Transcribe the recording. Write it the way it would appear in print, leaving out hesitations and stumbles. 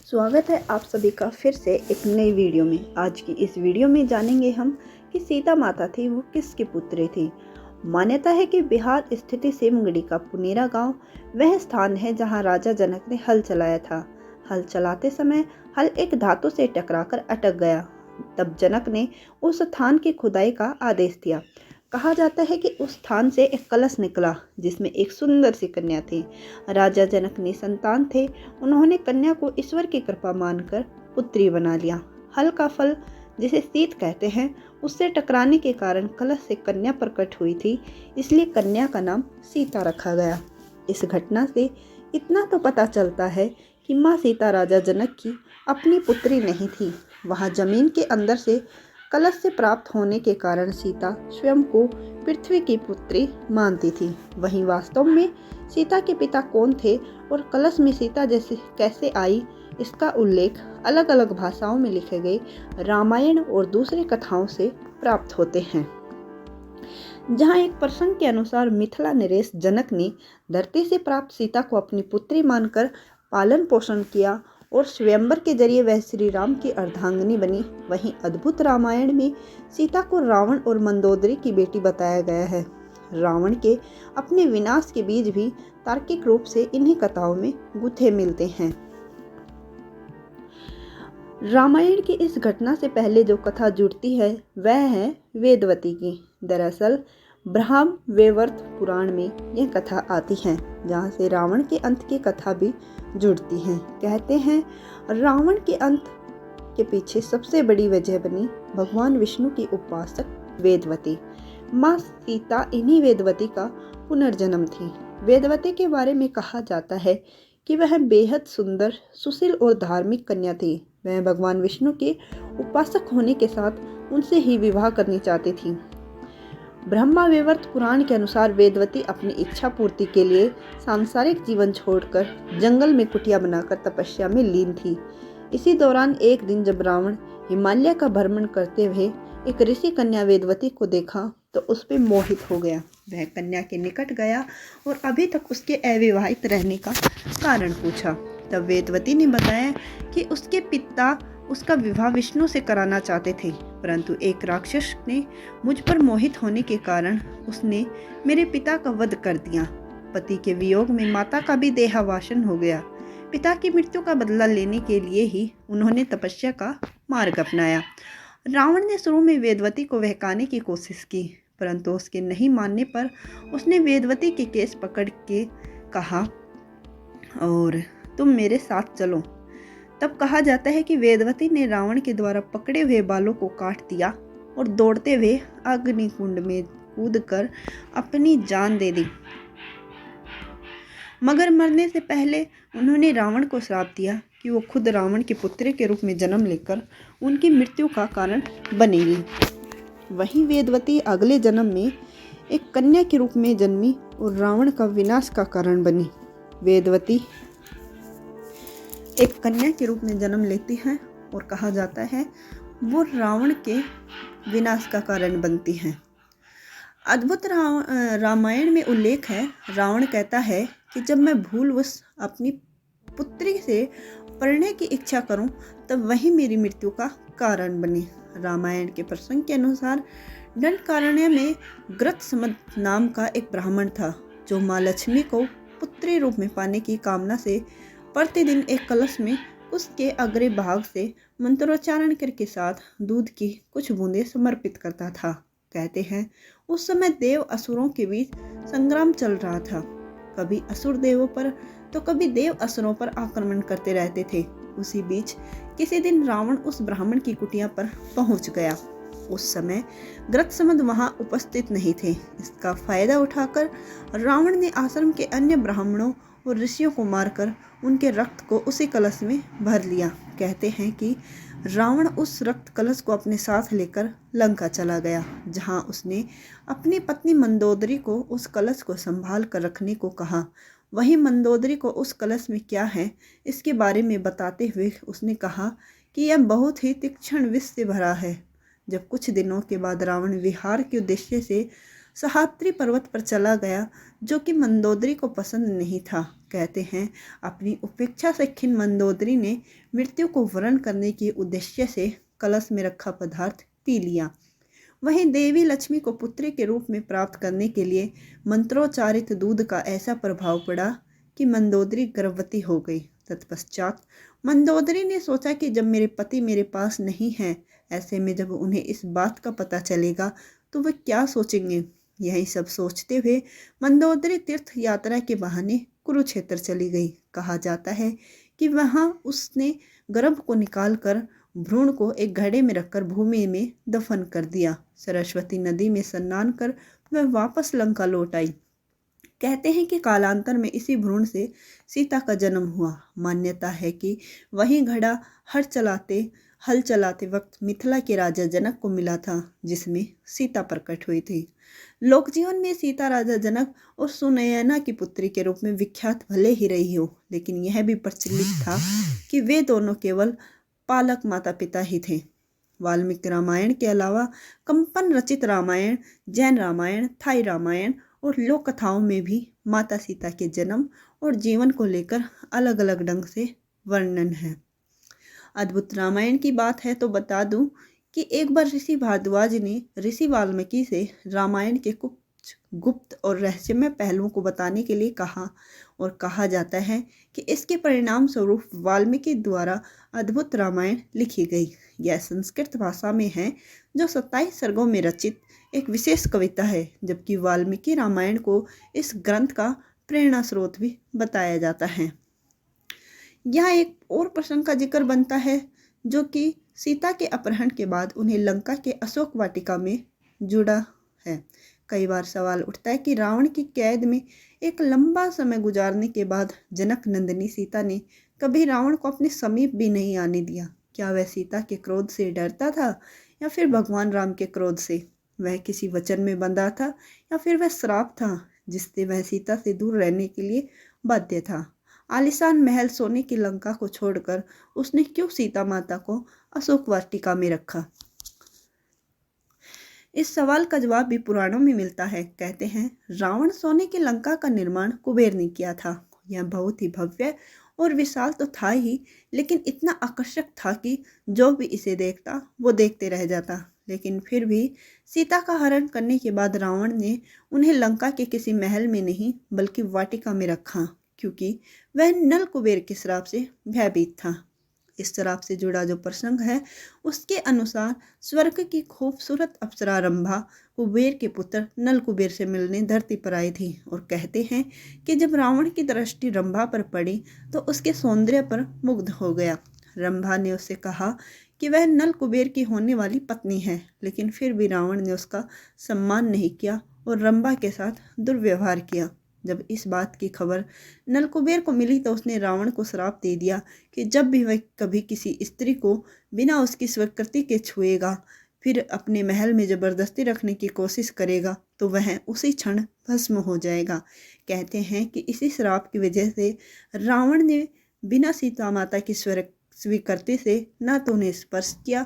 स्वागत है आप सभी का फिर से एक नई वीडियो में। आज की इस वीडियो में जानेंगे हम कि सीता माता थी वो किसकी पुत्री थी। मान्यता है कि बिहार स्थित सिमगड़ी का पुनेरा गांव वह स्थान है जहां राजा जनक ने हल चलाया था। हल चलाते समय हल एक धातु से टकराकर अटक गया। तब जनक ने उस स्थान की खुदाई का आदेश दिया। कहा जाता है कि उस स्थान से एक कलश निकला जिसमें एक सुंदर सी कन्या थी। राजा जनक ने संतान थे, उन्होंने कन्या को ईश्वर की कृपा मानकर पुत्री बना लिया। हल का फल जिसे सीत कहते हैं उससे टकराने के कारण कलश से कन्या प्रकट हुई थी, इसलिए कन्या का नाम सीता रखा गया। इस घटना से इतना तो पता चलता है कि माँ सीता राजा जनक की अपनी पुत्री नहीं थी। वहाँ जमीन के अंदर से कलश से प्राप्त होने के कारण सीता स्वयं को पृथ्वी की पुत्री मानती थी। वहीं वास्तव में सीता के पिता कौन थे और कलश में सीता जैसे कैसे आई, इसका उल्लेख अलग अलग भाषाओं में लिखे गए रामायण और दूसरी कथाओं से प्राप्त होते हैं। जहाँ एक प्रसंग के अनुसार मिथिला नरेश जनक ने धरती से प्राप्त सीता को अपनी पुत्री मानकर पालन पोषण किया और स्वयंवर के जरिए वह श्री राम की अर्धांगिनी बनी। वहीं अद्भुत रामायण में सीता को रावण और मंदोदरी की बेटी बताया गया है। रावण के अपने विनाश के बीज भी तार्किक रूप से इन्हीं कथाओं में गुथे मिलते हैं। रामायण की इस घटना से पहले जो कथा जुड़ती है वह है वेदवती की। दरअसल ब्रह्म वैवर्त पुराण में यह कथा आती है, जहाँ से रावण के अंत की कथा भी जुड़ती है। कहते हैं रावण के अंत के पीछे सबसे बड़ी वजह बनी भगवान विष्णु की उपासक वेदवती। माँ सीता इन्हीं वेदवती का पुनर्जन्म थी। वेदवती के बारे में कहा जाता है कि वह बेहद सुंदर, सुशील और धार्मिक कन्या थी। वह भगवान विष्णु के उपासक होने के साथ उनसे ही विवाह करनी चाहती थी। ब्रह्मा वैवर्त पुराण के अनुसार वेदवती अपनी इच्छा पूर्ति के लिए सांसारिक जीवन छोड़कर जंगल में कुटिया बनाकर तपस्या में लीन थी। इसी दौरान एक दिन जब रावण हिमालय का भ्रमण करते हुए एक ऋषि कन्या वेदवती को देखा तो उस पर मोहित हो गया। वह कन्या के निकट गया और अभी तक उसके अविवाहित रहने का कारण पूछा। तब वेदवती ने बताया कि उसके पिता उसका विवाह विष्णु से कराना चाहते थे, परंतु एक राक्षस ने मुझ पर मोहित होने के कारण उसने मेरे पिता का वध कर दिया। पति के वियोग में माता का भी देहावसान हो गया। पिता की मृत्यु का बदला लेने के लिए ही उन्होंने तपस्या का मार्ग अपनाया। रावण ने शुरू में वेदवती को बहकाने की कोशिश की, परंतु उसके नहीं मानने पर उसने वेदवती के केस पकड़ के कहा, और तुम मेरे साथ चलो। तब कहा जाता है कि वेदवती ने रावण के द्वारा पकड़े हुए बालों को काट दिया और दौड़ते हुए अग्निकुंड में कूदकर अपनी जान दे दी। मगर मरने से पहले उन्होंने रावण को श्राप दिया कि वो खुद रावण की पुत्री के रूप में जन्म लेकर उनकी मृत्यु का कारण बनेगी। वहीं वेदवती अगले जन्म में एक कन्या के रूप में जन्मी और रावण का विनाश का कारण बनी। वेदवती एक कन्या के रूप में जन्म लेती है और कहा जाता है वो रावण के विनाश का कारण बनती हैं। अद्भुत रामायण में उल्लेख है, रावण कहता है कि जब मैं भूलवश अपनी पुत्री से परिणय की इच्छा करूं तब वही मेरी मृत्यु का कारण बने। रामायण के प्रसंग के अनुसार दंडकारण्य में ग्रत्समद नाम का एक ब्राह्मण था, जो माँ लक्ष्मी को पुत्री रूप में पाने की कामना से प्रतिदिन एक कलश में उसके अग्र भाग से मंत्रोच्चारण के साथ दूध की कुछ बूंदें समर्पित करता था। कहते हैं उस समय देव असुरों के बीच संग्राम चल रहा था। कभी असुर देवों पर तो कभी देव असुरों पर आक्रमण करते रहते थे। उसी बीच किसी दिन रावण उस ब्राह्मण की कुटिया पर पहुंच गया। उस समय ग्रत्समद वहां उपस्थित नहीं थे। इसका फायदा उठाकर रावण ने आश्रम के अन्य ब्राह्मणों और ऋषियों को मारकर उनके रक्त को उसी कलश में भर लिया। कहते हैं कि रावण उस रक्त कलश को अपने साथ लेकर लंका चला गया, जहां उसने अपनी पत्नी मंदोदरी को उस कलश को संभाल कर रखने को कहा। वहीं मंदोदरी को उस कलश में क्या है इसके बारे में बताते हुए उसने कहा कि यह बहुत ही तीक्ष्ण विष से भरा है। जब कुछ दिनों के बाद रावण विहार के उद्देश्य से सहात्री पर्वत पर चला गया, जो कि मंदोदरी को पसंद नहीं था। कहते हैं, अपनी उपेक्षा से खिन्न मंदोदरी ने मृत्यु को वरण करने के उद्देश्य से कलश में रखा पदार्थ पी लिया। वहीं देवी लक्ष्मी को पुत्री के रूप में प्राप्त करने के लिए मंत्रोच्चारित दूध का ऐसा प्रभाव पड़ा कि मंदोदरी गर्भवती हो गई। तत्पश्चात मंदोदरी ने सोचा कि जब मेरे पति मेरे पास नहीं हैं, ऐसे में जब उन्हें इस बात का पता चलेगा तो वे क्या सोचेंगे। यही सब सोचते हुए मंदोदरी तीर्थ यात्रा के बहाने कुरुक्षेत्र चली गई। कहा जाता है कि वहाँ उसने गर्भ को निकालकर भ्रूण को एक घड़े में रखकर भूमि में दफन कर दिया। सरस्वती नदी में स्नान कर वह वापस लंका लौट आई। कहते हैं कि कालांतर में इसी भ्रूण से सीता का जन्म हुआ। मान्यता है कि वही घड़ा हल चलाते वक्त मिथिला के राजा जनक को मिला था, जिसमें सीता प्रकट हुई थी। लोक जीवन में सीता राजा जनक और सुनयना की पुत्री के रूप में विख्यात भले ही रही हो, लेकिन यह भी प्रचलित था कि वे दोनों केवल पालक माता पिता ही थे। वाल्मीकि रामायण के अलावा कंपन रचित रामायण, जैन रामायण, थाई रामायण और लोक कथाओं में भी माता सीता के जन्म और जीवन को लेकर अलग अलग ढंग से वर्णन है। अद्भुत रामायण की बात है तो बता दूं कि एक बार ऋषि भारद्वाज ने ऋषि वाल्मीकि से रामायण के कुछ गुप्त और रहस्यमय पहलुओं को बताने के लिए कहा, और कहा जाता है कि इसके परिणाम स्वरूप वाल्मीकि द्वारा अद्भुत रामायण लिखी गई। यह संस्कृत भाषा में है, जो 27 सर्गों में रचित एक विशेष कविता है, जबकि वाल्मीकि रामायण को इस ग्रंथ का प्रेरणा स्रोत भी बताया जाता है। यहाँ एक और प्रसंग का जिक्र बनता है, जो कि सीता के अपहरण के बाद उन्हें लंका के अशोक वाटिका में जुड़ा है। कई बार सवाल उठता है कि रावण की कैद में एक लंबा समय गुजारने के बाद जनक नंदिनी सीता ने कभी रावण को अपने समीप भी नहीं आने दिया। क्या वह सीता के क्रोध से डरता था या फिर भगवान राम के क्रोध से? वह किसी वचन में बंधा था या फिर वह श्राप था जिससे वह सीता से दूर रहने के लिए बाध्य था? आलीशान महल सोने की लंका को छोड़कर उसने क्यों सीता माता को अशोक वाटिका में रखा? इस सवाल का जवाब भी पुराणों में मिलता है। कहते हैं, रावण सोने की लंका का निर्माण कुबेर ने किया था। यह बहुत ही भव्य और विशाल तो था ही, लेकिन इतना आकर्षक था कि जो भी इसे देखता वो देखते रह जाता। लेकिन फिर भी सीता का हरण करने के बाद रावण ने उन्हें लंका के किसी महल में नहीं बल्कि वाटिका में रखा, क्योंकि वह नल कुबेर के श्राप से भयभीत था। इस श्राप से जुड़ा जो प्रसंग है, उसके अनुसार स्वर्ग की खूबसूरत अप्सरा रंभा कुबेर के पुत्र नल कुबेर से मिलने धरती पर आई थी, और कहते हैं कि जब रावण की दृष्टि रंभा पर पड़ी तो उसके सौंदर्य पर मुग्ध हो गया। रंभा ने उससे कहा कि वह नल कुबेर की होने वाली पत्नी है, लेकिन फिर भी रावण ने उसका सम्मान नहीं किया और रंभा के साथ दुर्व्यवहार किया। जब इस बात की खबर नल कुबेर को मिली तो उसने रावण को श्राप दे दिया कि जब भी वह कभी किसी स्त्री को बिना उसकी स्वीकृति के छुएगा, फिर अपने महल में जबरदस्ती रखने की कोशिश करेगा, तो वह उसी क्षण भस्म हो जाएगा। कहते हैं कि इसी श्राप की वजह से रावण ने बिना सीता माता की स्वीकृति से न तो उन्हें स्पर्श किया